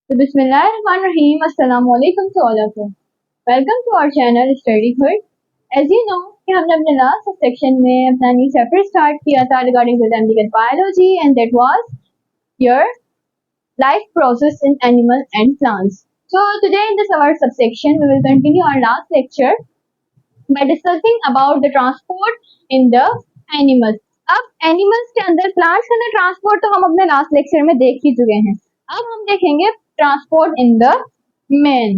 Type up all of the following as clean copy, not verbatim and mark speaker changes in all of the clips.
Speaker 1: तो बिस्मिल्लाहिर्रहमानिर्रहीम, अस्सलाम वालेकुम to all of you. Welcome to our channel Study Good. As you know कि हमने अपने लास्ट सेक्शन में अपना न्यू चैप्टर स्टार्ट किया था regarding example biology and that was your life process in animal and plants. So today in this our subsection we will continue our last lecture by discussing about the transport in the animals. अब animals के अंदर plants के अंदर transport तो हम अपने last lecture में देख ही चुके हैं। अब हम देखेंगे transport in the man,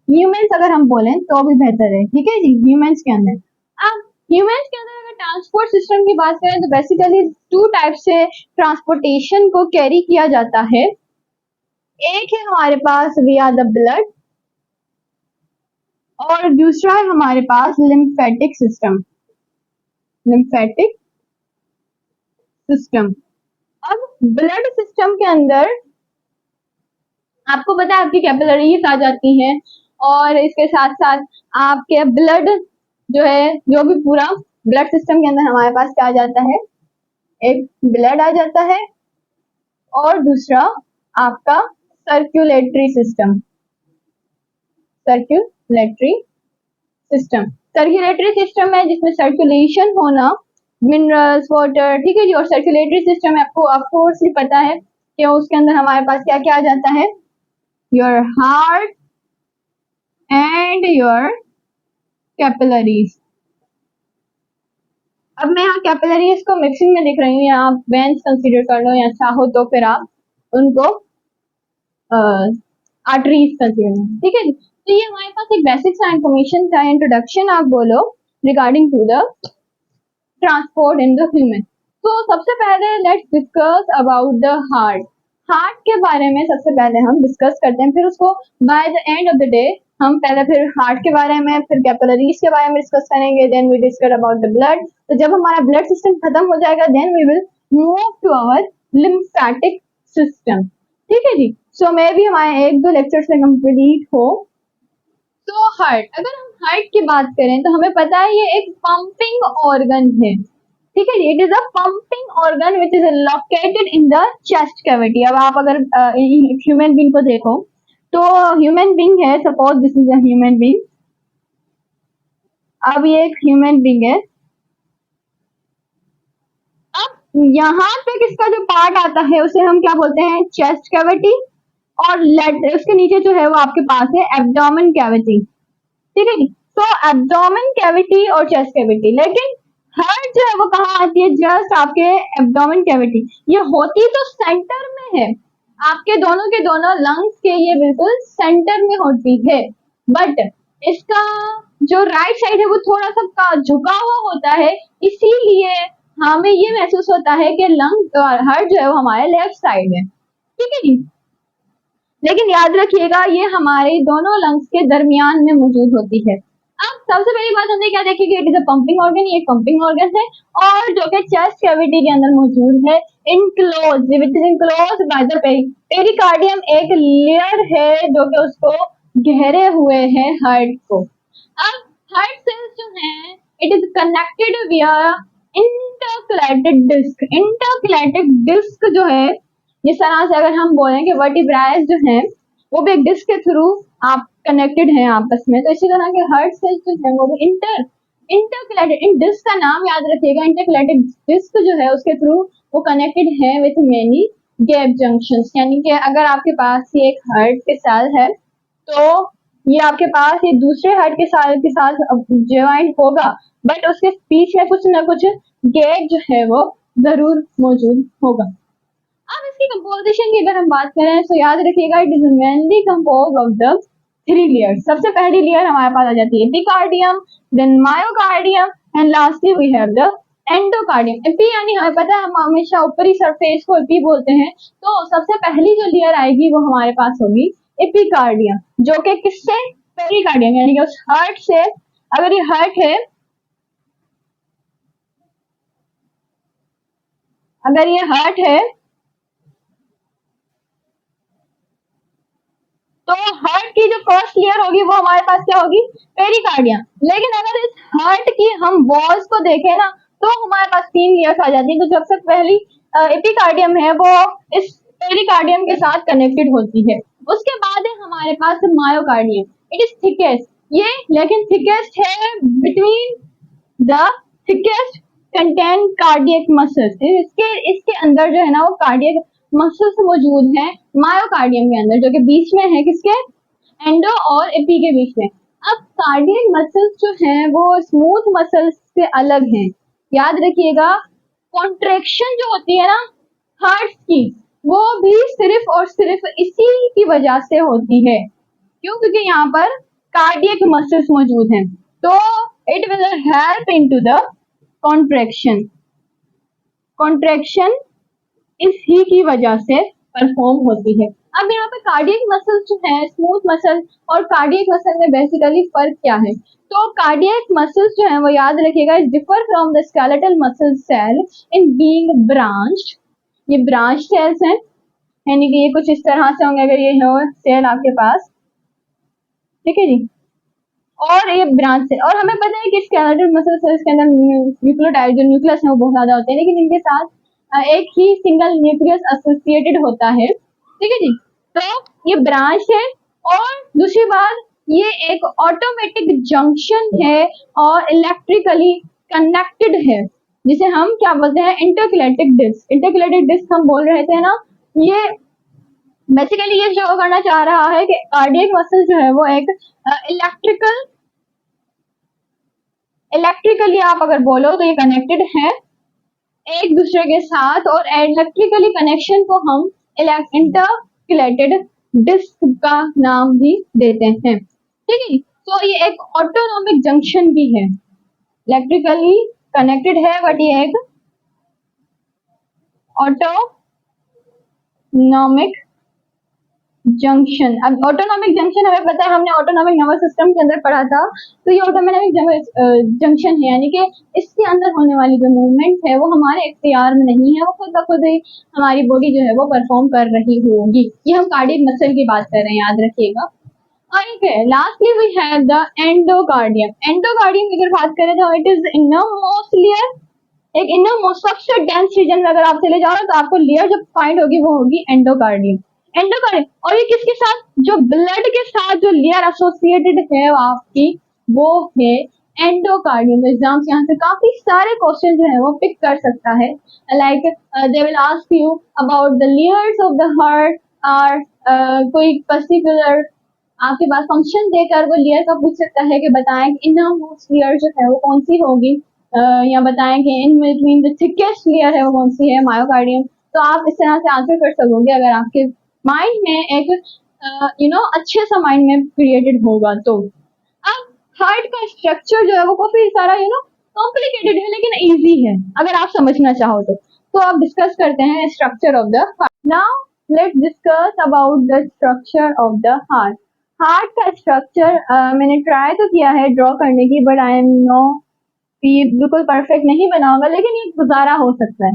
Speaker 1: humans अगर हम बोलें तो भी बेहतर है, ठीक है जी। ह्यूमंस के अंदर, अब ह्यूमंस के अंदर अगर ट्रांसपोर्ट सिस्टम की बात करें तो बेसिकली टू टाइप से ट्रांसपोर्टेशन को कैरी किया जाता है। एक है हमारे पास विया द ब्लड और दूसरा है हमारे पास लिम्फेटिक सिस्टम। लिम्फेटिक सिस्टम, अब ब्लड सिस्टम के अंदर आपको पता है आपकी कैपिलरीज आ जाती हैं और इसके साथ साथ आपके ब्लड जो है, जो भी पूरा ब्लड सिस्टम के अंदर हमारे पास क्या आ जाता है, एक ब्लड आ जाता है और दूसरा आपका circulatory system. Circulatory system, circulatory system है जिसमें सर्कुलेशन होना, मिनरल्स, वाटर, ठीक है जी। और सर्कुलेटरी सिस्टम आपको ऑफकोर्स ही पता है कि उसके अंदर हमारे पास क्या क्या आ जाता है, your heart and your capillaries. अब मैं यहाँ कैपिलरीज को मिक्सिंग में लिख रही हूँ, या आप वेंस कंसीडर कर लो या चाहो तो फिर आप उनको आर्टरीज कंसीडर, ठीक है। तो ये हमारे पास एक बेसिक सा इंफॉर्मेशन था, इंट्रोडक्शन आप बोलो regarding to the transport in the human. तो सबसे पहले let's discuss about the heart. Heart के बारे में सबसे पहले हम डिस्कस करते हैं, फिर उसको by the end of the day हम पहले फिर हार्ट के बारे में, फिर कैपिलरीज के बारे में डिस्कस करेंगे, then we discuss about the blood. तो जब हमारा ब्लड सिस्टम खत्म हो जाएगा then we will move to our lymphatic system, ठीक है जी। सो मे भी हमारे एक दो लेक्चर से कंप्लीट हो। तो हार्ट, अगर हम हार्ट की बात करें तो हमें पता है ये एक पंपिंग ऑर्गन है, ठीक है। It is a pumping organ which is located in the chest cavity. अब आप अगर ह्यूमन बीइंग को देखो तो ह्यूमन बीइंग है, suppose this is a human being. अब ये एक ह्यूमन बीइंग है। अब यहाँ पे किसका जो पार्ट आता है उसे हम क्या बोलते हैं, चेस्ट कैविटी, और उसके नीचे जो है वो आपके पास है एब्डोमेन कैविटी, ठीक है। तो एब्डोमेन कैविटी और चेस्ट कैविटी, लेकिन हार्ट जो है वो कहाँ आती है, जस्ट आपके एब्डोमेन कैविटी। ये होती तो सेंटर में है, आपके दोनों के दोनों लंग्स के ये बिल्कुल सेंटर में होती है, बट इसका जो राइट साइड है वो थोड़ा सा झुका हुआ होता है, इसीलिए हमें ये महसूस होता है कि लंग हार्ट जो है वो हमारे लेफ्ट साइड है, ठीक है जी। लेकिन याद रखिएगा ये हमारे दोनों लंग्स के दरमियान में मौजूद होती है। अब सबसे पहली बात हमने क्या देखी कि it is a pumping organ, ये पंपिंग ऑर्गन है और जो कि चेस्ट कैविटी के अंदर मौजूद है, enclose, which is enclose by the pericardium, एक लेयर है जो कि उसको घेरे हुए है हार्ट को। अब हार्ट सेल्स जो है इट इज कनेक्टेड विया इंटरकलेटेड डिस्क। इंटरकलेटेड डिस्क जो है, जिस तरह से अगर हम बोलें कि वर्टिब्राएस जो है वो भी एक डिस्क के थ्रू आप कनेक्टेड हैं आपस में, तो इसी तरह के हार्ट सेल्स जो है वो भी इंटरकलेटेड, इन डिस्क का नाम याद रखिएगा, इंटरकलेटेड डिस्क जो है उसके थ्रू वो कनेक्टेड है विथ मेनी गैप जंक्शंस। यानी कि अगर आपके पास ये एक हार्ट के सेल है तो ये आपके पास ये दूसरे हार्ट के सेल के साथ ज्वाइन होगा, बट उसके बीच में कुछ ना कुछ गैप जो है वो जरूर मौजूद होगा। अब इसकी कंपोजिशन की अगर हम बात करें तो याद रखिएगा it is mainly compose of the 3 layers. सबसे पहली लेयर हमारे पास आ जाती है epicardium, then myocardium and lastly we have the endocardium. Epi यानी हमें पता है हम हमेशा ऊपरी सरफेस को एपी बोलते हैं, तो सबसे पहली जो लेयर आएगी वो हमारे पास होगी एपिकार्डियम, जो कि किससे, पेरिकार्डियम, यानी कि उस हार्ट से। अगर ये हार्ट है, अगर ये हार्ट है तो हार्ट की जो फर्स्ट लेयर होगी वो हमारे पास क्या होगी, पेरिकार्डियम। लेकिन अगर इस हार्ट की हम वॉल्स को देखें ना तो हमारे पास 3 लेयर्स आ जाती है। तो सबसे पहली एपिकार्डियम है वो इस पेरिकार्डियम के साथ कनेक्टेड होती है। उसके बाद है हमारे पास मायोकार्डियम, इट इज थिकेस्ट, ये लेकिन थिकेस्ट है between the thickest contain cardiac muscles, इसके इसके अंदर जो है ना वो कार्डियक मसल्स मौजूद हैं मायोकार्डियम के अंदर, जो कि बीच में है किसके, एंडो और एपी के बीच में। अब कार्डियक मसल्स जो हैं वो स्मूथ मसल्स से अलग हैं, याद रखिएगा। कॉन्ट्रेक्शन जो होती है ना हार्ट की, वो भी सिर्फ और सिर्फ इसी की वजह से होती है, क्यों, क्योंकि यहाँ पर कार्डियक मसल्स मौजूद हैं, तो it will help into the contraction. Contraction इसी की वजह से परफॉर्म होती है। अब यहाँ पे कार्डियक मसल जो है, स्मूथ मसल और कार्डियक मसल में बेसिकली फर्क क्या है, तो कार्डियक मसल्स जो है वो याद रखिएगा, is differ from the skeletal muscle cell in being branched, ये ब्रांच सेल्स हैं, यानी कि ये कुछ इस तरह से होंगे अगर ये हो सेल आपके पास, ठीक है जी, और ये ब्रांच से, और हमें पता है कि स्केलेटल मसल सेल्स के अंदर न्यूक्लियोटाइड जो न्यूक्लियस है वो बहुत ज्यादा होते हैं, लेकिन इनके साथ एक ही सिंगल न्यूक्लियस एसोसिएटेड होता है, ठीक है जी। तो ये ब्रांच है, और दूसरी बात ये एक ऑटोमेटिक जंक्शन है और इलेक्ट्रिकली कनेक्टेड है, जिसे हम क्या बोलते हैं, इंटरकलेटिक डिस्क। इंटरकलेटिक डिस्क हम बोल रहे थे ना, ये बेसिकली ये शो करना चाह रहा है कि कार्डियक मसल जो है वो एक इलेक्ट्रिकली आप अगर बोलो तो ये कनेक्टेड है एक दूसरे के साथ, और इलेक्ट्रिकली कनेक्शन को हम इंटरकलेटेड डिस्क का नाम भी देते हैं, ठीक है। तो ये एक ऑटोनॉमिक जंक्शन भी है, इलेक्ट्रिकली कनेक्टेड है बट ये एक ऑटोनॉमिक जंक्शन। अब ऑटोनॉमिक जंक्शन हमें पता है, हमने ऑटोनॉमिक नर्वस सिस्टम के अंदर पढ़ा था, तो ये ऑटोनॉमिक जंक्शन है, यानी कि इसके अंदर होने वाली जो मूवमेंट है वो हमारे इख्तियार में नहीं है, वो खुद ब खुद ही हमारी बॉडी जो है वो परफॉर्म कर रही होगी। ये हम कार्डियक मसल की बात कर रहे हैं, याद रखिएगा। ठीक है, lastly we have the endocardium. Endocardium की अगर बात करें तो इट इज इनरमोस्ट लेयर, एक इनरमोस्ट सबसे डेंस रीजन में अगर आप चले जाओ तो आपको लेयर जो फाइंड होगी वो होगी एंडोकार्डियम। एंडोकार्डियम, और ये किसके साथ, जो ब्लड के साथ जो लेयर एसोसिएटेड है आपकी, वो है एंडोकार्डियम। एग्जाम्स यहाँ से काफी सारे क्वेश्चन जो है वो पिक कर सकता है, like they will ask you about the layers of the heart, और कोई पर्टिकुलर आपके पास फंक्शन देकर वो लेयर का पूछ सकता है कि बताएं कि इनरमोस्ट लेयर जो है वो कौन सी होगी, या बताएं कि in between the thickest layer है वो कौन सी है, मायोकार्डियम। तो आप इस तरह से आंसर कर सकोगे अगर आपके माइंड में एक अच्छे सा माइंड में क्रिएटेड होगा तो। अब हार्ट का स्ट्रक्चर जो है वो काफी सारा कॉम्प्लिकेटेड है, लेकिन इजी है अगर आप समझना चाहो तो आप डिस्कस करते हैं structure of the heart. Now let's discuss about the structure of the heart. Heart का स्ट्रक्चर मैंने ट्राई तो किया है ड्रॉ करने की, बट आई एम नो बिल्कुल परफेक्ट नहीं बना होगा, लेकिन ये गुजारा हो सकता है।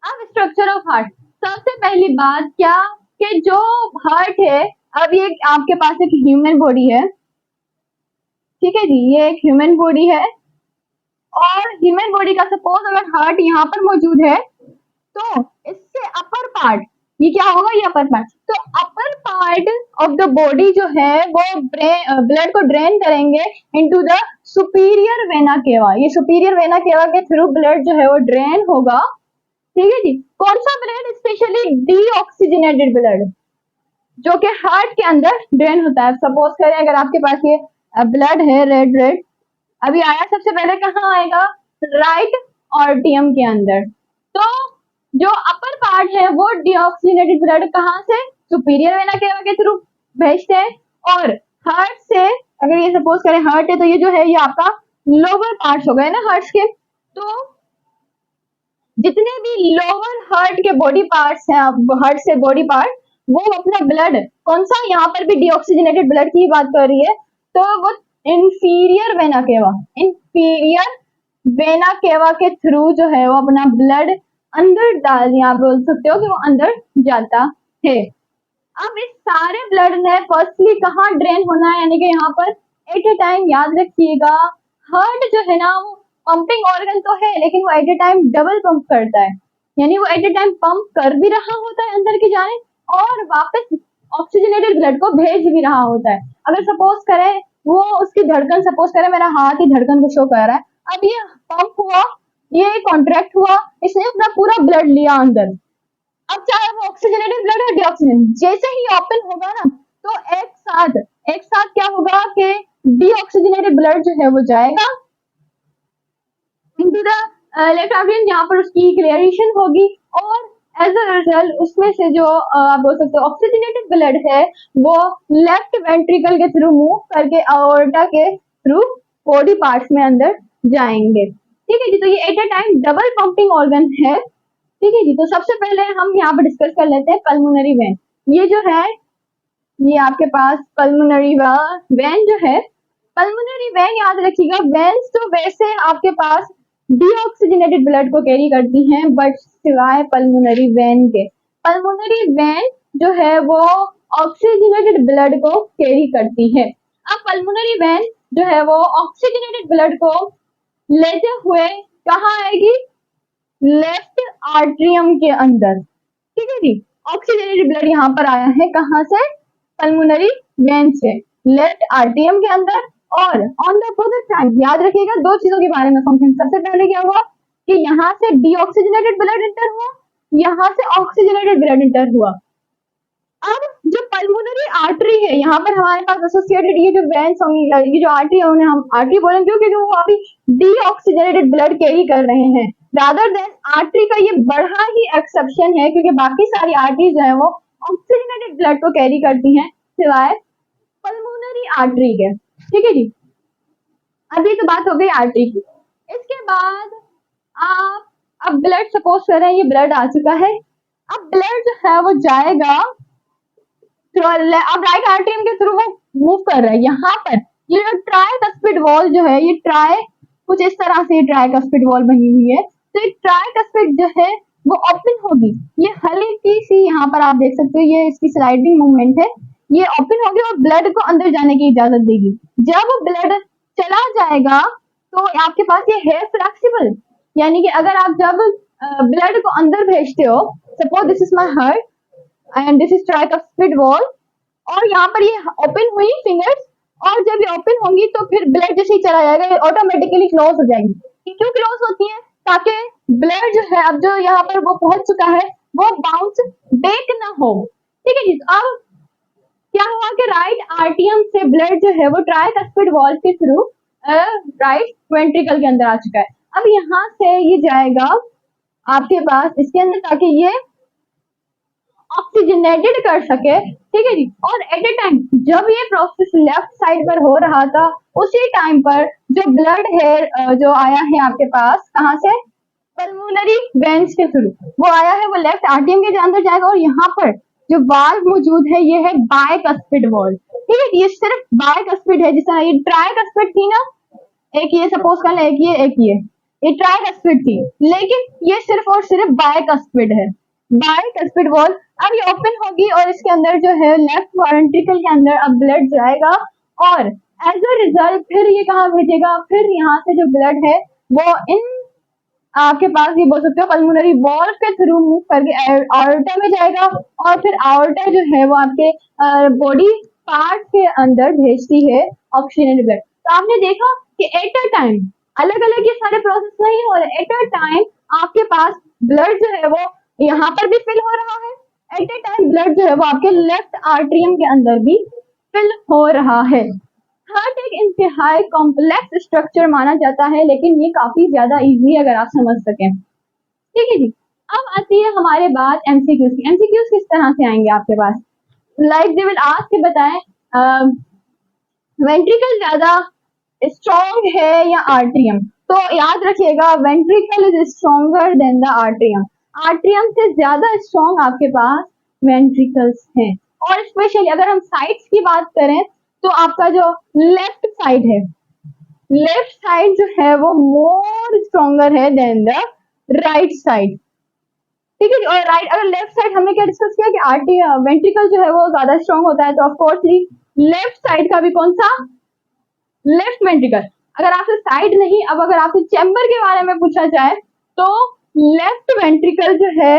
Speaker 1: अब स्ट्रक्चर ऑफ हार्ट, सबसे पहली बात क्या कि जो हार्ट है, अब ये आपके पास एक ह्यूमन बॉडी है, ठीक है जी, ये एक ह्यूमन बॉडी है, और ह्यूमन बॉडी का सपोज अगर हार्ट यहाँ पर मौजूद है तो इससे अपर पार्ट ये क्या होगा, ये अपर पार्ट, तो upper part of the body जो है वो ब्लड को ड्रेन करेंगे into the superior vena cava. ये सुपीरियर वेना केवा के थ्रू ब्लड जो है वो ड्रेन होगा, ठीक है जी। कौन सा ब्लड, स्पेशली डीऑक्सीजनेटेड ब्लड, जो कि हार्ट के अंदर ड्रेन होता है। सपोज करें अगर आपके पास ये ब्लड है रेड, अभी आया सबसे पहले कहाँ आएगा, राइट आर्टियम के अंदर। तो जो अपर पार्ट है वो डीऑक्सीजनेटेड ब्लड कहाँ से, सुपीरियर वेना केवा के थ्रू भेजते हैं, और हार्ट से अगर ये सपोज करें हार्ट है तो ये जो है ये आपका लोअर पार्ट्स हो गए ना हार्ट के, तो जितने भी लोअर हार्ट के बॉडी पार्ट्स हैं, हार्ट से बॉडी पार्ट, वो अपना ब्लड कौन सा, यहाँ पर भी डीऑक्सीजनेटेड ब्लड की बात कर रही है, तो वो इंफीरियर वेना केवा के थ्रू जो है वो अपना ब्लड अंदर डाल, आप बोल सकते हो कि वो अंदर जाता है। अब इस सारे ब्लड ने फर्स्टली कहाँ ड्रेन होना है, यानी कि यहाँ पर एट ए टाइम, याद रखिएगा हार्ट जो है ना वो पंपिंग ऑर्गन तो है, लेकिन वो at a time double pump करता है। यानी वो एट ए टाइम पंप कर भी रहा होता है अंदर की जाने और वापस ऑक्सीजनेटेड ब्लड को भेज भी रहा होता है। अगर सपोज करें वो उसकी धड़कन, सपोज करें मेरा हाथ ही धड़कन को शो कर रहा है, अब ये पंप हुआ, ये कॉन्ट्रैक्ट हुआ, इसने अपना पूरा ब्लड लिया अंदर। अब चाहे वो ऑक्सीजनेटेड ब्लड है डीऑक्सीजन, जैसे ही ओपन होगा ना तो एक साथ क्या होगा कि डीऑक्सीजनेटेड ब्लड जो है वो जाएगा इनटू द लेफ्ट आर्टरियन, जहाँ पर उसकी क्लियरेशन होगी और एज अ रिजल्ट उसमें से जो आप बोल सकते हो ऑक्सीजनेटेड ब्लड है वो लेफ्ट वेंट्रिकल के थ्रू मूव करके अओर्टा के थ्रू बॉडी पार्ट्स में अंदर जाएंगे। ठीक है जी, तो ये at a time double pumping organ है। ठीक है जी, तो सबसे पहले हम यहाँ पर डिस्कस कर लेते हैं पल्मोनरी वेन। ये जो है ये आपके पास पल्मोनरी वेन जो है, पल्मोनरी वेन याद रखिएगा, वेन्स तो वैसे आपके पास डीऑक्सीजनेटेड ब्लड को कैरी करती हैं, बट सिवाय पल्मोनरी वेन के, पल्मोनरी वेन जो है वो ऑक्सीजनेटेड ब्लड को कैरी करती है। अब पल्मोनरी वेन जो है वो ऑक्सीजनेटेड ब्लड को लेते हुए कहाँ आएगी? लेफ्ट आर्ट्रियम के अंदर। ठीक है जी, ऑक्सीजनेटेड ब्लड यहाँ पर आया है कहाँ से? पल्मोनरी वेन से, लेफ्ट आर्ट्रियम के अंदर। और ऑन द अपोजिट साइड याद रखिएगा दो चीजों के बारे में फंक्शन। सबसे पहले क्या हुआ कि यहाँ से डीऑक्सीजनेटेड ब्लड इंटर हुआ, यहाँ से ऑक्सीजनेटेड ब्लड इंटर हुआ। अब जो पल्मोनरी आर्टरी है यहाँ पर हमारे पास एसोसिएटेड ये जो वेन्स होंगी, ये जो आर्टरी है उन्हें हम आर्टरी बोलेंगे क्योंकि वो अभी डीऑक्सीजनेटेड ब्लड कैरी कर रहे हैं, रादर देन आर्टरी का ये बड़ा ही एक्सेप्शन है क्योंकि बाकी सारी आर्टरी जो है वो ऑक्सीजनेटेड ब्लड को कैरी करती हैं सिवाय पल्मोनरी आर्टरी के। ठीक है जी, अभी तो बात हो गई आर्टरी की। इसके बाद आप अब ब्लड सपोज करें ये ब्लड आ चुका है, अब ब्लड जो है वो जाएगा अब राइट आर्टरियम के थ्रू वो मूव कर रहा है। यहाँ पर ये जो ट्राइकस्पिड वॉल जो है ये कुछ इस तरह से ट्राइकस्पिड वॉल बनी हुई है, तो ये ट्राइकस्पिड जो है वो ओपन होगी। ये हल्की सी यहाँ पर आप देख सकते हो ये इसकी स्लाइडिंग मूवमेंट है, ये ओपन होगी और ब्लड को अंदर जाने की इजाजत देगी। जब ब्लड चला जाएगा तो आपके पास ये है फ्लेक्सिबल, यानी कि अगर आप जब ब्लड को अंदर भेजते हो, suppose this is my heart and this is tricuspid wall, और यहाँ पर ये ओपन हुई फिंगर्स, और जब ये ओपन होंगी तो फिर ब्लड जैसे ही चला जाएगा ये ऑटोमेटिकली क्लोज हो जाएगी। क्यों क्लोज होती है? ताकि ब्लड जो है अब जो यहाँ पर वो पहुंच चुका है वो बाउंस बैक ना हो। ठीक है जी, अब क्या हुआ कि राइट आर्टियम से ब्लड जो है वो ट्राइकस्पिड वॉल के थ्रू राइट वेंट्रिकल के अंदर आ चुका है। अब यहाँ से ये जाएगा आपके पास इसके अंदर ताकि ये ऑक्सीजनेटेड कर सके। ठीक है जी, और एट ए टाइम जब ये प्रोसेस लेफ्ट साइड पर हो रहा था उसी टाइम पर जो ब्लड है जो आया है आपके पास कहाँ से? पल्मोनरी वेन्स के थ्रू वो आया है, वो लेफ्ट आर्टियम के अंदर जाएगा और यहाँ पर जो वाल्व मौजूद है ये है बायकस्पिड वाल्व। ठीक है, ये सिर्फ बायकस्पिड है, जिस तरह ये ट्राइकस्पिड थी ना, एक ये सपोज कर ले, एक ये ट्राइकस्पिड थी, लेकिन ये सिर्फ और सिर्फ बायकस्पिड है, बायकस्पिड वॉल्व। अब ये ओपन होगी और इसके अंदर जो है लेफ्ट वेंट्रिकल के अंदर अब ब्लड जाएगा और एज अ रिजल्ट फिर ये कहाँ भेजेगा? फिर यहाँ से जो ब्लड है वो इन आपके पास ये बोल सकते हो पल्मोनरी वॉल्व के थ्रू मूव करके आयोर्टा में जाएगा और फिर आयोर्टा जो है वो आपके बॉडी पार्ट के अंदर भेजती है ऑक्सीजन ब्लड। तो आपने देखा कि एट अ टाइम अलग अलग ये सारे प्रोसेस नहीं हो रहे, एट अ टाइम आपके पास ब्लड जो है वो यहाँ पर भी फिल हो रहा है, एट अ टाइम ब्लड जो है वो आपके लेफ्ट आर्टरियम के अंदर भी फिल हो रहा है। हार्ट एक इंतहाई कॉम्प्लेक्स स्ट्रक्चर माना जाता है, लेकिन ये काफी ज्यादा इजी है अगर आप समझ सकें। ठीक है जी, अब आती है हमारे बात एमसीक्यूज की। एमसीक्यूज किस तरह से आएंगे आपके पास? लाइक दे विल आस्क के बताएं वेंट्रिकल ज्यादा स्ट्रॉन्ग है या आर्ट्रियम? तो याद रखिएगा ventricle is stronger than the atrium, atrium से ज्यादा स्ट्रॉन्ग आपके पास वेंट्रिकल्स हैं। और स्पेशली अगर हम साइड्स की बात करें तो आपका जो लेफ्ट साइड है, लेफ्ट साइड जो है वो मोर स्ट्रॉन्गर है देन द राइट साइड। ठीक है, और राइट अगर लेफ्ट साइड हमने क्या डिस्कस किया कि आर्टरी वेंट्रिकल जो है वो ज्यादा स्ट्रॉन्ग होता है, तो ऑफ कोर्स लेफ्ट साइड का भी कौन सा? Left ventricle. अगर आपसे साइड नहीं, अब अगर आपसे चैम्बर के बारे में पूछा जाए तो लेफ्ट वेंट्रिकल जो है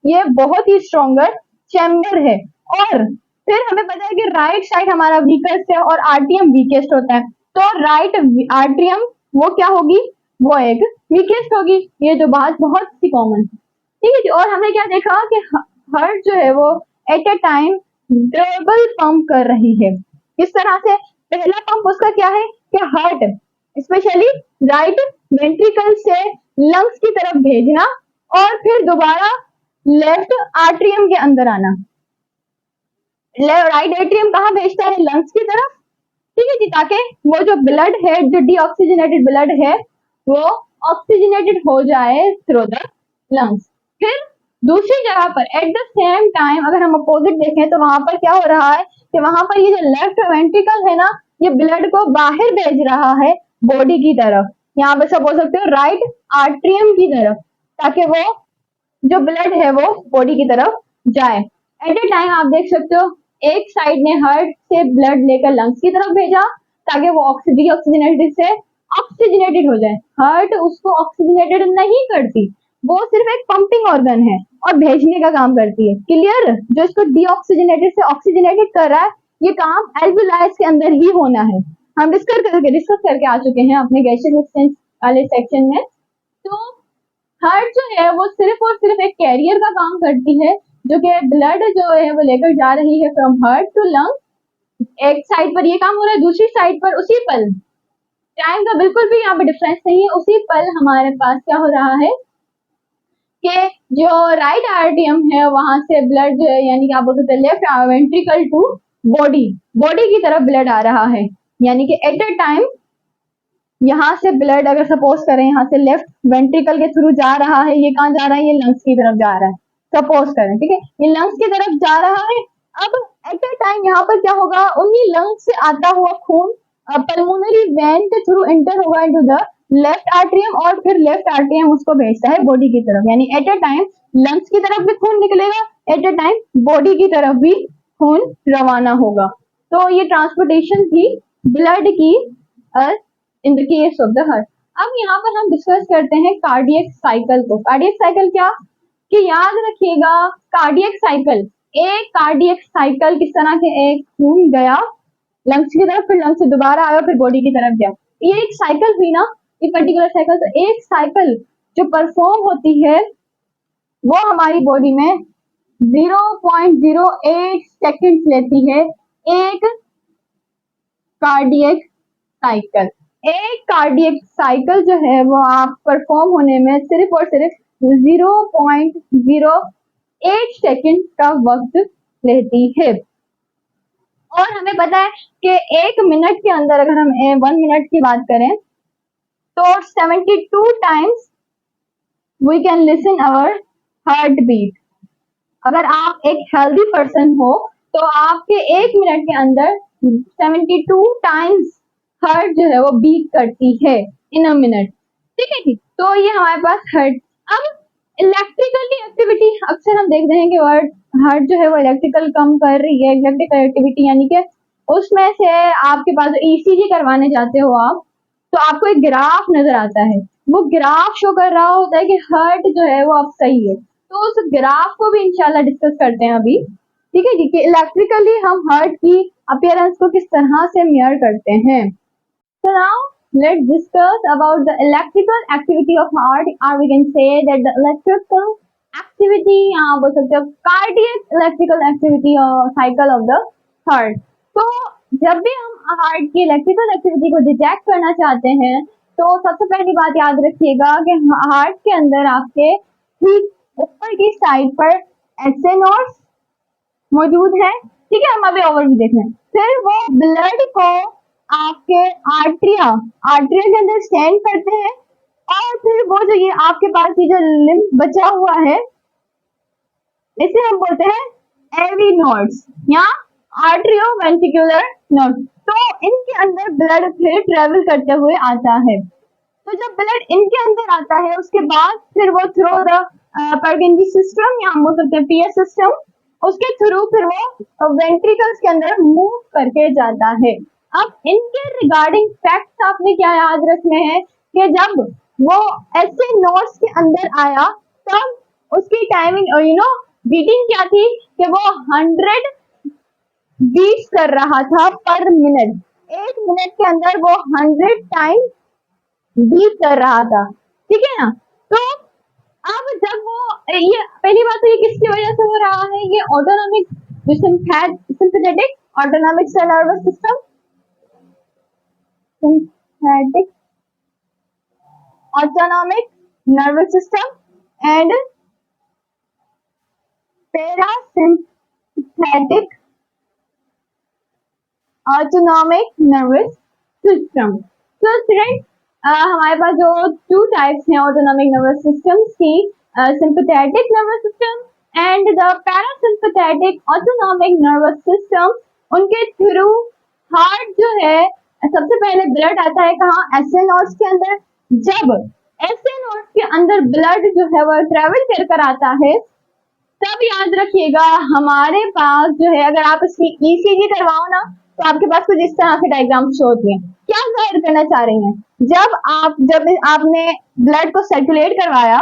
Speaker 1: ये बहुत ही स्ट्रॉन्गर चैम्बर है, और फिर हमें पता है कि राइट साइड हमारा वीकेस्ट है और आर्टियम वीकेस्ट होता है, तो राइट आर्टियम वो क्या होगी, वो एक वीकेस्ट होगी। ये जो बात बहुत सी कॉमन, ठीक है जी। और हमने क्या देखा कि हार्ट जो है वो at a time double pump कर रही है। किस तरह से, पहला पंप उसका क्या है कि हार्ट स्पेशली राइट वेंट्रिकल से लंग्स की तरफ भेजना और फिर दोबारा लेफ्ट आर्ट्रियम के अंदर आना। राइट एट्रियम कहाँ भेजता है, लंग्स की तरफ, ठीक है जी, ताकि वो जो ब्लड है, जो डीऑक्सीजनेटेड ब्लड है, वो ऑक्सीजनेटेड हो जाए थ्रू द लंग्स। फिर दूसरी जगह पर एट द सेम टाइम अगर हम अपोजिट देखें तो वहां पर क्या हो रहा है कि वहां पर ये जो लेफ्ट वेंट्रिकल है ना, ये ब्लड को बाहर भेज रहा है बॉडी की तरफ, यहाँ पर सब बोल सकते हो राइट आर्ट्रियम की तरफ, ताकि वो जो ब्लड है वो बॉडी की तरफ जाए। एट ए टाइम आप देख सकते हो एक साइड ने हार्ट से ब्लड लेकर लंग्स की तरफ भेजा ताकि वो डीऑक्सीजनेटेड से ऑक्सीजनेटेड हो जाए। हार्ट उसको ऑक्सीजनेटेड नहीं करती, वो सिर्फ एक पंपिंग ऑर्गन है और भेजने का काम करती है। क्लियर, जो इसको डीऑक्सीजनेटेड से ऑक्सीजनेटेड कर रहा है, ये काम एल्वियोलाइज के अंदर ही होना है। हम डिस्कस करके आ चुके हैं अपने गैसियस एक्सचेंज वाले सेक्शन में। तो हार्ट जो है वो सिर्फ और सिर्फ एक कैरियर का काम करती है, जो कि ब्लड जो है वो लेकर जा रही है फ्रॉम हार्ट टू लंग। एक साइड पर ये काम हो रहा है, दूसरी साइड पर उसी पल, टाइम का बिल्कुल भी यहाँ पे डिफरेंस नहीं है, उसी पल हमारे पास क्या हो रहा है कि जो राइट आर्टियम है वहां से ब्लड जो है, यानी कि आप बोल सकते हैं left ventricle to body, body की तरफ ब्लड आ रहा है। यानी कि एट अ टाइम यहाँ से ब्लड अगर सपोज करें यहाँ से लेफ्ट वेंट्रिकल के थ्रू जा रहा है, ये कहाँ जा रहा है, ये लंग्स की तरफ जा रहा है, सपोज करें, ठीक है, ये लंग्स की तरफ जा रहा है। अब एट अ टाइम यहाँ पर क्या होगा, उन्हीं लंग्स से आता हुआ खून पल्मोनरी वेन के थ्रू एंटर होगा इनटू द लेफ्ट आर्ट्रियम, और फिर लेफ्ट आर्ट्रियम उसको भेजता है बॉडी की तरफ। यानी एट अ टाइम लंग्स की तरफ भी खून निकलेगा, एट अ टाइम बॉडी की तरफ भी खून रवाना होगा। तो ये ट्रांसपोर्टेशन थी ब्लड की in the case of the heart. अब यहाँ पर हम डिस्कस करते हैं कार्डियक साइकिल को। कार्डियक साइकिल क्या, कि याद रखिएगा कार्डियक साइकिल, एक कार्डियक साइकिल किस तरह के, एक खून गया लंग्स की तरफ, फिर लंग्स से दोबारा आया, फिर बॉडी की तरफ गया, ये एक साइकिल हुई ना, ये पर्टिकुलर साइकिल। तो एक साइकिल जो परफॉर्म होती है वो हमारी बॉडी में 0.08 सेकेंड्स लेती है, एक कार्डियक साइकिल। एक कार्डियक साइकिल जो है वो आप परफॉर्म होने में सिर्फ और सिर्फ 0.08 सेकेंड का वक्त लेती है। और हमें पता है कि एक मिनट के अंदर, अगर हम 1 मिनट की बात करें तो 72 times we can listen our heart beat. अगर आप एक हेल्दी पर्सन हो तो आपके 1 मिनट के अंदर 72 टाइम्स हार्ट जो है वो बीट करती है इन अ मिनट, ठीक है जी। तो ये हमारे पास हार्ट। अब इलेक्ट्रिकल एक्टिविटी अक्सर हम देखते हैं कि हार्ट जो है वो इलेक्ट्रिकल कम कर रही है, इलेक्ट्रिकल एक्टिविटी, यानी कि उसमें से आपके पास ईसीजी करवाने जाते हो आप, तो आपको एक ग्राफ नजर आता है, वो ग्राफ शो कर रहा होता है कि हार्ट जो है वो अब सही है। तो उस ग्राफ को भी इंशाल्लाह डिस्कस करते हैं अभी, ठीक है जी, कि इलेक्ट्रिकली हम हार्ट की अपीयरेंस को किस तरह से मेजर करते हैं। So now let's discuss about the electrical activity of heart, or we can say that the electrical activity, आप बोल सकते हो cardiac electrical activity or cycle of the heart। तो जब भी हम हार्ट की इलेक्ट्रिकल एक्टिविटी को डिटेक्ट करना चाहते हैं तो सबसे पहली बात याद रखिएगा कि हार्ट के अंदर आपके ठीक ऊपर की साइड पर एसए नोड्स मौजूद है, ठीक है, हम अभी ओवरव्यू देख रहे हैं। फिर वो ब्लड को आपके आर्ट्रिया के अंदर स्टैंड करते हैं, और फिर वो जो ये आपके पास ये जो लिम्फ बचा हुआ है इसे हम बोलते हैं एवी नोड्स या आर्ट्रियोवेंट्रिकुलर नोड्स। तो इनके अंदर ब्लड फिर ट्रेवल करते हुए आता है। तो जब ब्लड इनके अंदर आता है उसके बाद फिर वो थ्रू द पर्किंजी सिस्टम या हम बोल सकते हैं पीएस सिस्टम, उसके थ्रू फिर वो वेंट्रिकल्स के अंदर मूव करके जाता है। अब इनके रिगार्डिंग फैक्ट्स आपने क्या याद रखने हैं कि जब वो ऐसे नोड्स के अंदर आया तब उसकी टाइमिंग बीटिंग क्या थी कि वो 100 बीट्स कर रहा था पर मिनट। 1 मिनट के अंदर वो 100 टाइम बीट कर रहा था, ठीक है ना। तो अब जब वो ये पहली बात तो ये किसकी वजह से हो रहा है, ये ऑटोनॉमिक जो sympathetic autonomic nervous system, sympathetic autonomic nervous system and parasympathetic autonomic nervous system. तो स्टूडेंट हमारे पास जो 2 टाइप्स हैं ऑटोनॉमिक नर्वस सिस्टम्स की, sympathetic nervous system and the parasympathetic autonomic nervous system. उनके थ्रू हार्ट जो है सबसे पहले ब्लड आता है कहाँ, एसए नोड्स के अंदर। जब एसए नोड्स के अंदर ब्लड जो है वो ट्रेवल कर कर आता है, तब याद रखिएगा हमारे पास जो है, अगर आप इसकी ईसीजी करवाओ ना तो आपके पास कुछ इस तरह से डायग्राम शो होती है। क्या जाहिर करना चाह रही हैं, जब आपने ब्लड को सर्कुलेट करवाया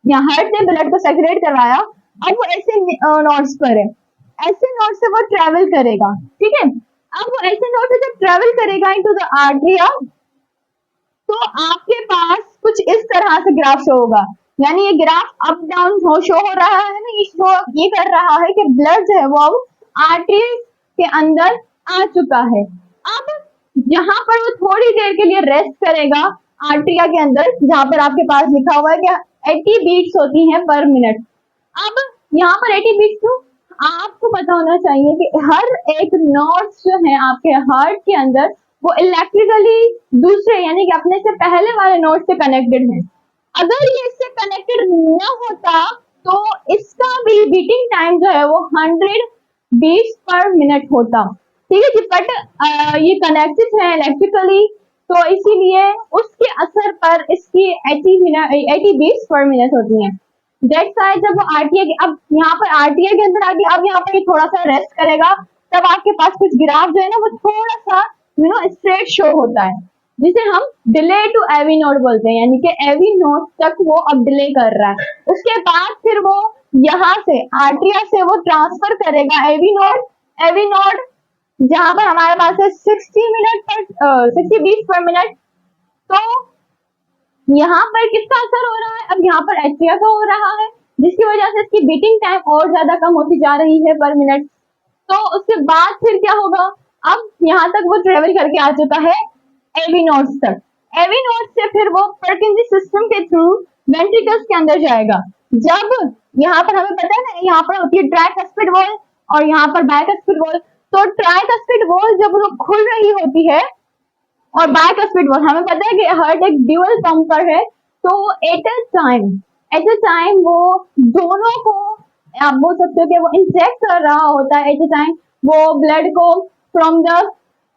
Speaker 1: या हार्ट ने ब्लड को सर्कुलेट करवाया, अब वो ऐसे नोड्स पर है, ऐसे नोड से वो ट्रेवल करेगा, ठीक है। अब वो ऐसे नोड से जब ट्रेवल करेगा इनटू द आर्टरिया, तो आपके पास कुछ इस तरह से ग्राफ शो होगा। यानी ये ग्राफ अप डाउन शो हो रहा है ना, ये कर रहा है कि ब्लड जो है वो अब आर्टरीज के अंदर आ चुका है। अब यहाँ पर वो थोड़ी देर के लिए रेस्ट करेगा आर्टरिया के अंदर, जहां पर आपके पास लिखा हुआ है कि 80 बीट्स होती हैं पर मिनट। अब यहाँ पर 80 बीट्स, तो आपको पता होना चाहिए कि हर एक नोड्स जो है आपके हार्ट के अंदर वो इलेक्ट्रिकली दूसरे यानी कि अपने से पहले वाले नोड से कनेक्टेड है। अगर ये इससे कनेक्टेड न होता तो इसका भी बीटिंग टाइम जो है वो 100 बीट्स पर मिनट होता, ठीक है जी। बट ये कनेक्टेड है इलेक्ट्रिकली, तो इसीलिए उसके असर पर इसकी 80 बीट्स पर मिनट होती है। दैट्स व्हाई जब वो आरटीए अब यहाँ पर आरटीए के अंदर आ गया, अब यहाँ पर थोड़ा सा रेस्ट करेगा, तब आपके पास कुछ ग्राफ जो है ना वो थोड़ा सा स्ट्रेट शो होता है, जिसे हम डिले टू एवी नोड बोलते हैं, यानी कि एवी नोड तक वो अब डिले कर रहा है। उसके बाद फिर वो यहाँ से आर्टरिया से वो ट्रांसफर करेगा एवी नोड जहां पर हमारे पास है 60 बीट्स पर मिनट। तो यहाँ पर किसका असर हो रहा है, अब यहाँ पर एट्रिया का हो रहा है, जिसकी वजह से इसकी बीटिंग टाइम और ज्यादा कम होती जा रही है पर मिनट। तो उसके बाद फिर क्या होगा, अब यहाँ तक वो ट्रेवल करके आ चुका है एवी नोड्स तक। एवी नोड्स से फिर वो पर्किंजी सिस्टम के थ्रू वेंट्रिकल्स के अंदर जाएगा। जब यहाँ पर हमें पता है ना, यहाँ पर होती है ट्राइकस्पिड वॉल और यहाँ पर बाइकस्पिड वॉल। तो ट्राइकस्पिड वॉल जब वो खुल रही होती है और बाइकस्पिड वॉल, हमें पता है कि हार्ट एक ड्यूअल पंप पर है, तो एट अ टाइम वो दोनों को आप बोल सकते हो कि वो इंजेक्ट कर रहा होता है। एट अ टाइम वो ब्लड को from the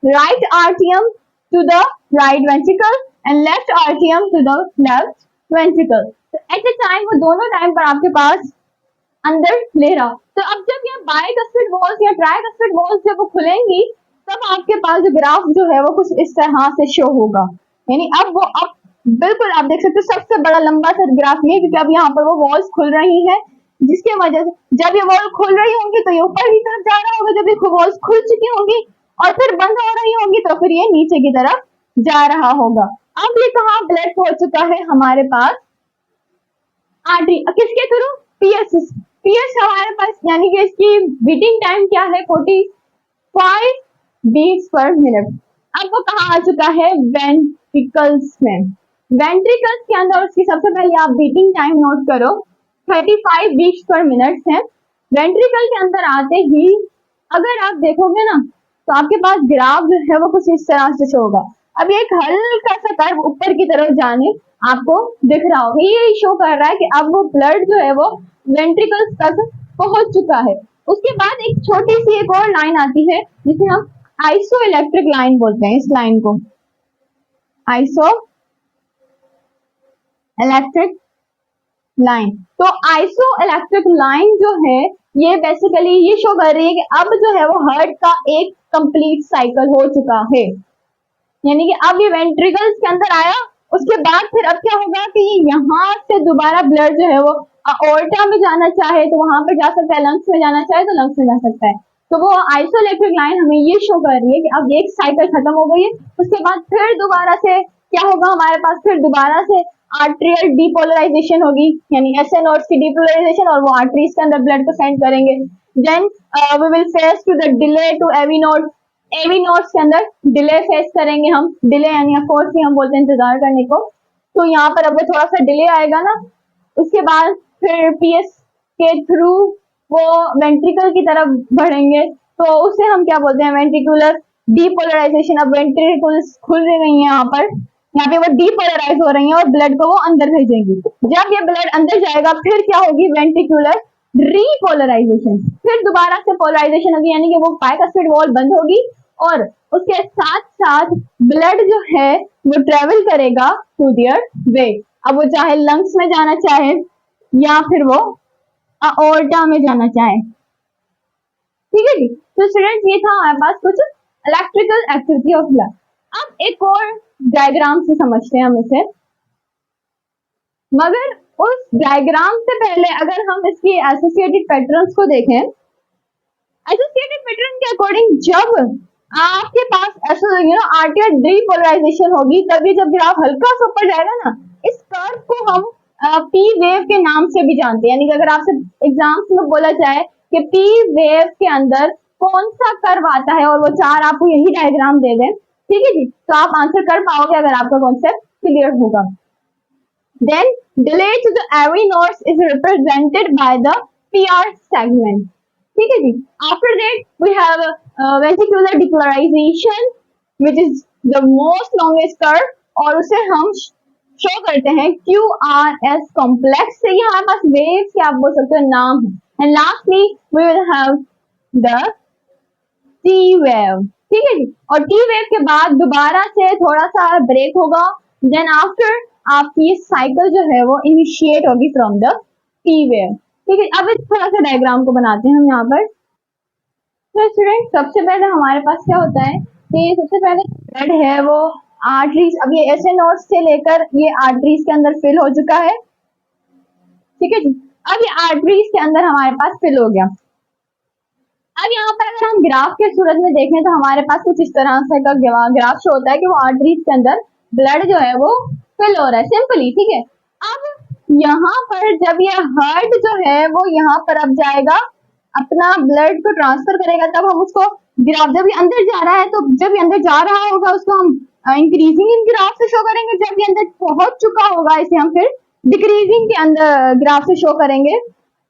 Speaker 1: right आर्टियम to the right ventricle and left आर्टियम to the left ventricle. तो एट अ टाइम वो दोनों टाइम पर आपके पास अंदर ले रहा। तो अब जब ये बाइकस्पिड वॉल्स या ट्राइकस्पिड वॉल्स जब वो खुलेंगी, तब आपके पास जो ग्राफ जो है वो कुछ इस तरह से शो होगा। यानी अब बिल्कुल आप देख सकते हो सबसे बड़ा लंबा सा ग्राफ ये, क्योंकि अब यहाँ पर वो वॉल्स खुल रही है, जिसके वजह से जब ये वॉल खुल रही होंगी तो ये ऊपर की तरफ जा रहा होगा, जब ये वॉल्स खुल चुकी होंगी और फिर बंद हो रही होंगी तो फिर ये नीचे की तरफ जा रहा होगा। अब ये कहाँ ब्लड पहुंच चुका है हमारे पास आर्टरी, किसके थ्रू, पीएस हमारे पास, यानी कि इसकी बीटिंग टाइम क्या है 45 बीट्स पर मिनट। अब वो कहाँ आ चुका है, वेंट्रिकल्स में। वेंट्रिकल्स के अंदर उसकी सबसे पहले आप बीटिंग टाइम नोट करो 35 बीट्स पर मिनट है। वेंट्रिकल के अंदर आते ही अगर आप देखोगे ना तो आपके पास ग्राफ जो है वो कुछ इस तरह से शो होगा। अब एक हल्का सा कर्व ऊपर की तरफ जाने आपको दिख रहा होगा, ये शो कर रहा है कि अब वो ब्लड जो है वो वेंट्रिकल्स तक पहुंच चुका है। उसके बाद एक छोटी सी एक और लाइन आती है जिसे हम आइसो इलेक्ट्रिक लाइन बोलते हैं। इस लाइन को आइसो इलेक्ट्रिक लाइन। तो आइसो इलेक्ट्रिक लाइन जो है ये बेसिकली ये शो कर रही है कि अब जो है वो हार्ट का एक कंप्लीट साइकिल हो चुका है, यानी कि अब ये वेंट्रिकल्स के अंदर आया। उसके बाद फिर अब क्या होगा कि यहाँ से दोबारा ब्लड जो है वो ओर्टा में जाना चाहे तो वहां पर जा सकता है, लंग्स में जाना चाहे तो लंग्स में जा सकता है। तो वो आइसोइलेक्ट्रिक लाइन हमें ये शो कर रही है कि अब एक साइकिल खत्म हो गई है, उसके बाद फिर दोबारा से क्या होगा, हमारे पास फिर दोबारा से आर्ट्रियल डीपोलराइजेशन होगी, यानी एसए नोड्स की डीपोलराइजेशन, और वो आर्टरीज के अंदर ब्लड को सेंड करेंगे। Then we will face to the delay to AV node, AV nodes के अंदर डिले फेस करेंगे हम, डिले यानी ऑफ कोर्स ही हम बोलते हैं इंतजार करने को। तो यहाँ पर अब वो थोड़ा सा डिले आएगा ना, उसके बाद फिर पीएस के थ्रू वो वेंट्रिकल की तरफ बढ़ेंगे, तो उसे हम क्या बोलते हैं, वेंट्रिकुलर डीपोलराइजेशन। अब वेंट्रिकल्स खुल रही हैं यहाँ पे वो डीपोलराइज हो रही हैं और ब्लड को वो अंदर भेजेंगी। जब ये ब्लड अंदर जाएगा फिर क्या होगी, वेंट्रिकुलर रीपोलराइजेशन, फिर दोबारा से पोलराइजेशन होगी, यानी कि वो बाइकास्पिड वॉल बंद होगी और उसके साथ साथ ब्लड जो है वो ट्रेवल करेगा थ्रू देयर वे। अब वो चाहे लंग्स में जाना चाहे या फिर वो अओर्टा में जाना चाहे। ठीक है जी। तो स्टूडेंट्स ये था हमारे पास कुछ इलेक्ट्रिकल एक्टिविटी ऑफ ब्लड। अब एक और डायग्राम से समझते हैं हम इसे, मगर उस डायग्राम से पहले अगर हम इसकी एसोसिएटेड पैटर्न्स को देखें, एसोसिएटेड पैटर्न के अकॉर्डिंग जब आपके पास आर्टियल डीपोलराइजेशन होगी, तभी जब ग्राफ हल्का सा ऊपर जाएगा ना, इस कर्व को हम पी वेव के नाम से भी जानते हैं। यानी कि अगर आपसे एग्जाम्स में बोला जाए कि पी वेव के अंदर कौन सा कर्व आता है और वो चार आपको यही डायग्राम दे दें, ठीक है जी, तो आप आंसर कर पाओगे अगर आपका कॉन्सेप्ट क्लियर होगा। Then delay to the AV nodes is represented by the PR segment. ठीक है जी। After that we have ventricular depolarization, which is the most longest curve, और उसे हम शो करते हैं QRS complex से। ये हमारे पास waves के आप बोल सकते हो नाम है। And lastly we will have the T wave। ठीक है जी। और T wave के बाद दोबारा से थोड़ा सा ब्रेक होगा, then after आपकी साइकिल जो है वो इनिशिएट होगी फ्रॉम द T वेव। ठीक है, अब इस थोड़ा सा डायग्राम को बनाते हैं हम यहाँ पर। तो स्टूडेंट सबसे पहले हमारे पास क्या होता है कि सबसे पहले ब्लड है वो आर्टरीज, अब ये ऐसे नोड्स से लेकर ये आर्टरीज के अंदर फिल हो चुका है। ठीक है जी। अब ये आर्टरीज के अंदर हमारे पास फिल हो गया। अब यहाँ पर अगर हम ग्राफ के सूरत में देखें तो हमारे पास कुछ इस तरह से का ग्राफ शो होता है कि वो आर्टरीज के अंदर ब्लड जो है वो फिल हो रहा है सिंपली। ठीक है, अब यहाँ पर जब ये हार्ट जो है वो यहाँ पर अब जाएगा, अपना ब्लड को ट्रांसफर करेगा, तब हम उसको ग्राफ, जब ये अंदर जा रहा है तो जब ये अंदर जा रहा होगा उसको हम इंक्रीजिंग इन ग्राफ से शो करेंगे, जब ये अंदर पहुंच चुका होगा इसे हम फिर डिक्रीजिंग के अंदर ग्राफ से शो करेंगे।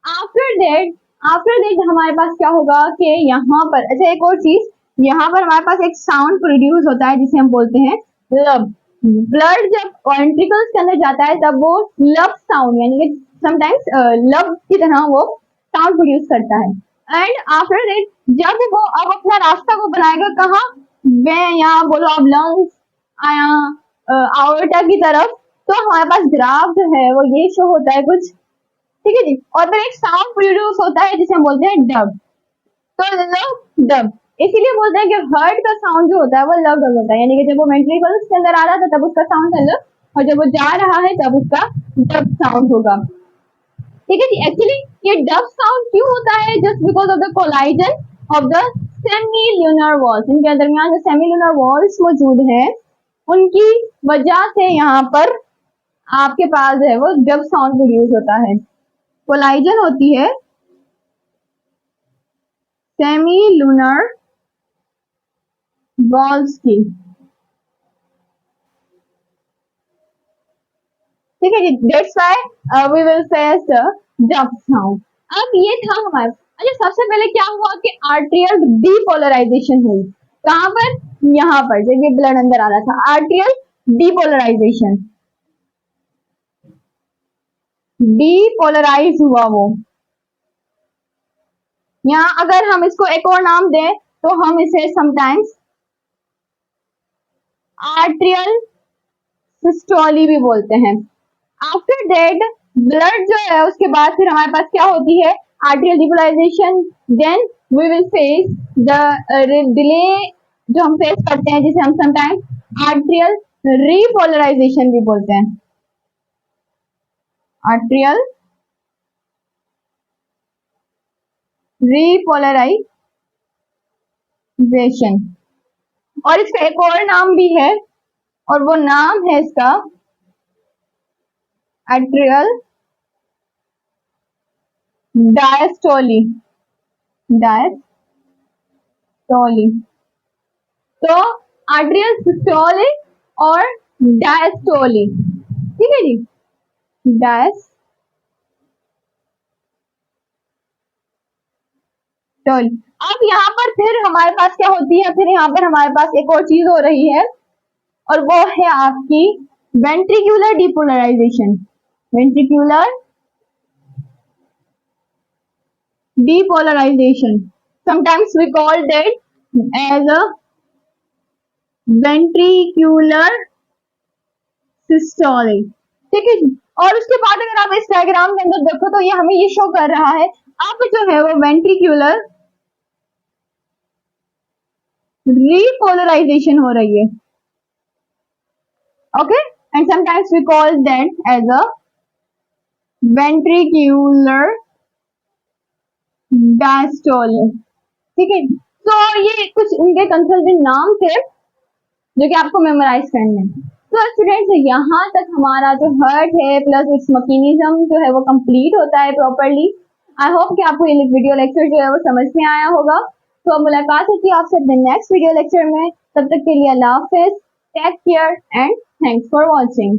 Speaker 1: आफ्टर दैट हमारे पास क्या होगा कि यहाँ पर, अच्छा एक और चीज, यहाँ पर हमारे पास एक साउंड प्रोड्यूस होता है जिसे हम बोलते हैं लब। ब्लड जब वेंट्रिकल्स के अंदर जाता है तब वो लब साउंड, यानी कि समटाइम्स लब की तरह वो साउंड प्रोड्यूस करता है। एंड आफ्टर दैट जब वो अब अपना रास्ता को बनाएगा कहाँ, मैं यहाँ बोलो आप लंग्स आया आवर्टा की तरफ, तो हमारे पास ग्राफ जो है वो ये शो होता है कुछ। ठीक है जी। और फिर एक साउंड प्रोड्यूस होता है जिसे हम बोलते हैं डब। तो डब इसीलिए बोलते हैं कि हार्ट का साउंड जो होता है वो लव डब होता है, यानी कि जब वो वेंट्रिकल्स के अंदर आ रहा था तब उसका साउंड अलग, और जब वो जा रहा है तब उसका डब साउंड होगा। ठीक है जी। एक्चुअली ये डब साउंड क्यों होता है, just because of the collision of the सेमील्यूनर walls. इनके दरमियान जो सेमील्यूनर वॉल्स मौजूद हैं उनकी वजह से यहाँ पर आपके पास है वो डब साउंड प्रोड्यूस होता है। कोलाइजन होती है सेमील्यूनर वॉल्स की। ठीक है जी, that's why we will face the dub sound. अब ये था हमारे, अच्छा सबसे पहले क्या हुआ कि आर्टेरियल डीपोलराइजेशन हुई, कहां पर, यहाँ पर, जब ये ब्लड अंदर आ रहा था, आर्टेरियल डीपोलराइजेशन, डीपोलराइज हुआ वो। यहाँ अगर हम इसको एक और नाम दें तो हम इसे समटाइम्स आर्टेरियल सिस्टोली भी बोलते हैं। आफ्टर दैट ब्लड जो है उसके बाद फिर हमारे पास क्या होती है, arterial depolarization, then we will face the delay जो हम फेस करते हैं, जिसे हम समटाइम्स आर्टेरियल रीपोलराइजेशन भी बोलते हैं। Arterial repolarisation. और इसका एक और नाम भी है, और वो नाम है इसका एट्रियल डायस्टोली। डायस्टोली। तो आर्ट्रियल सिस्टोली और डायस्टोली, ठीक है जी, डायस्टोली। अब यहाँ पर फिर हमारे पास क्या होती है, फिर यहाँ पर हमारे पास एक और चीज हो रही है, और वो है आपकी ventricular depolarization. Ventricular depolarization, sometimes we call that as a ventricular systole, ठीक है जी। और उसके बाद अगर आप इस डायग्राम के अंदर देखो तो ये हमें ये शो कर रहा है, अब जो है वो वेंट्रिकुलर रिपोलराइजेशन हो रही है, okay, and sometimes we call that as a ventricular diastole, ठीक है। तो ये कुछ इनके कंसल्टेंट नाम थे जो कि आपको मेमोराइज करने हैं। तो स्टूडेंट्स यहाँ तक हमारा जो हर्ट है प्लस इट्स मैकेनिज्म जो है वो कंप्लीट होता है प्रॉपरली। आई होप कि आपको ये वीडियो लेक्चर जो है वो समझ में आया होगा। तो मुलाकात होती है आपसे नेक्स्ट वीडियो लेक्चर में, तब तक के लिए अल्लाह हाफिज, take care and thanks for watching.